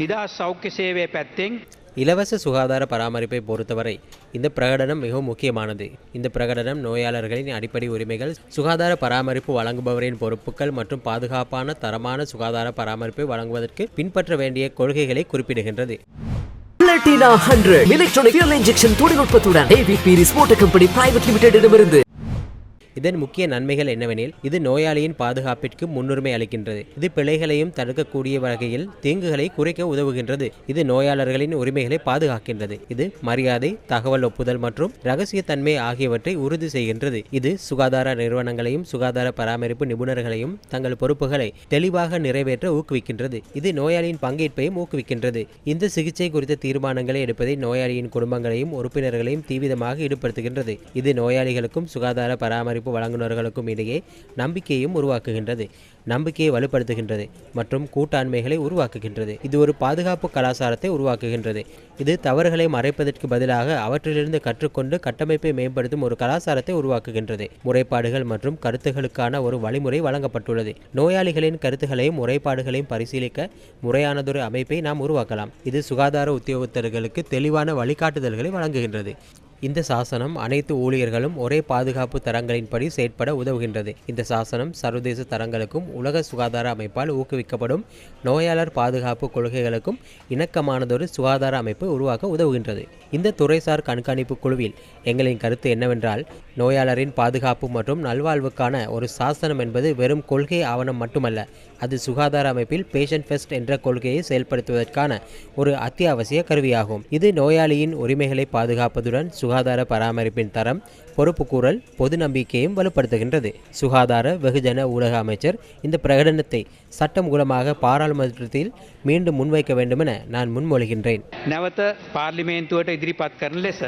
නිදහස් සෞඛ්‍ය සේවය පැත්තෙන් இலவச சுகாதார பராமரிப்பை பொறுத்தவரை இந்த பிரகடனம் மிகவும் முக்கியமானது. இந்த பிரகடனம் நோயாளர்களின் அடிப்படை உரிமைகள், சுகாதார பராமரிப்பு வழங்குபவரின் பொறுப்புகள் மற்றும் பாதுகாப்பான தரமான சுகாதார பராமரிப்பை வழங்குவதற்கு பின்பற்ற வேண்டிய கொள்கைகளை குறிப்பிடுகின்றது. Platina 100 electronic fuel injection தொழில்நுட்பத்துடன் AVP Motor Company Private Limited இடமிருந்து. இதன் முக்கிய நன்மைகள் என்னவெனில், இது நோயாளியின் பாதுகாப்பிற்கு முன்னுரிமை அளிக்கின்றது. இது பிழைகளையும் தடுக்கக்கூடிய வகையில் தீங்குகளை குறைக்க உதவுகின்றது. இது நோயாளர்களின் உரிமைகளை பாதுகாக்கின்றது. இது மரியாதை, தகவல் ஒப்புதல் மற்றும் இரகசியத்தன்மை ஆகியவற்றை உறுதி செய்கின்றது. இது சுகாதார நிறுவனங்களையும் சுகாதார பராமரிப்பு நிபுணர்களையும் தங்கள் பொறுப்புகளை தெளிவாக நிறைவேற்ற ஊக்குவிக்கின்றது. இது நோயாளியின் பங்கேற்பையும் ஊக்குவிக்கின்றது. இந்த சிகிச்சை குறித்த தீர்மானங்களை எடுப்பதை நோயாளியின் குடும்பங்களையும் உறுப்பினர்களையும் தீவிரமாக ஈடுபடுத்துகின்றது. இது நோயாளிகளுக்கும் சுகாதார பராமரிப்பு வழங்குநர்களுக்கும் இடையே நம்பிக்கையும் உருவாக்குகின்றது, நம்பிக்கையை வலுப்படுத்துகின்றது மற்றும் கூட்டாண்மைகளை உருவாக்குகின்றது. இது ஒரு பாதுகாப்பு கலாச்சாரத்தை உருவாக்குகின்றது. இது தவறுகளை மறைப்பதற்கு பதிலாக அவற்றிலிருந்து கற்றுக்கொண்டு கட்டமைப்பை மேம்படுத்தும் ஒரு கலாச்சாரத்தை உருவாக்குகின்றது. முறைப்பாடுகள் மற்றும் கருத்துகளுக்கான ஒரு வழிமுறை வழங்கப்பட்டுள்ளது. நோயாளிகளின் கருத்துகளையும் முறைப்பாடுகளையும் பரிசீலிக்க முறையானதொரு அமைப்பை நாம் உருவாக்கலாம். இது சுகாதார உத்தியோகத்தர்களுக்கு தெளிவான வழிகாட்டுதல்களை வழங்குகின்றது. இந்த சாசனம் அனைத்து ஊழியர்களும் ஒரே பாதுகாப்பு தரங்களின்படி செயற்பட உதவுகின்றது. இந்த சாசனம் சர்வதேச தரங்களுக்கும் உலக சுகாதார அமைப்பால் ஊக்குவிக்கப்படும் நோயாளர் பாதுகாப்பு கொள்கைகளுக்கும் இணக்கமானதொரு சுகாதார அமைப்பை உருவாக்க உதவுகின்றது. இந்த துறைசார் கண்காணிப்பு குழுவில் எங்களின் கருத்து என்னவென்றால், நோயாளரின் பாதுகாப்பு மற்றும் நல்வாழ்வுக்கான ஒரு சாசனம் என்பது வெறும் கொள்கை ஆவணம் மட்டுமல்ல, அது சுகாதார அமைப்பில் பேஷண்ட் ஃபர்ஸ்ட் என்ற கொள்கையை செயல்படுத்துவதற்கான ஒரு அத்தியாவசிய கருவியாகும். இது நோயாளியின் உரிமைகளை பாதுகாப்பதுடன் சுகாதார பராமரிப்பின் தரம், பொறுப்புக்கூறல், பொது நம்பிக்கையும் வலுப்படுத்துகின்றது. சுகாதார வெகுஜன ஊடக அமைச்சர் இந்த பிரகடனத்தை சட்டம் மூலமாக பாராளுமன்றத்தில் மீண்டும் முன்வைக்க வேண்டுமென நான் முன்மொழிகின்றேன். නැවත පාර්ලිමේන්තුවට ඉදිරිපත් කරන ලෙස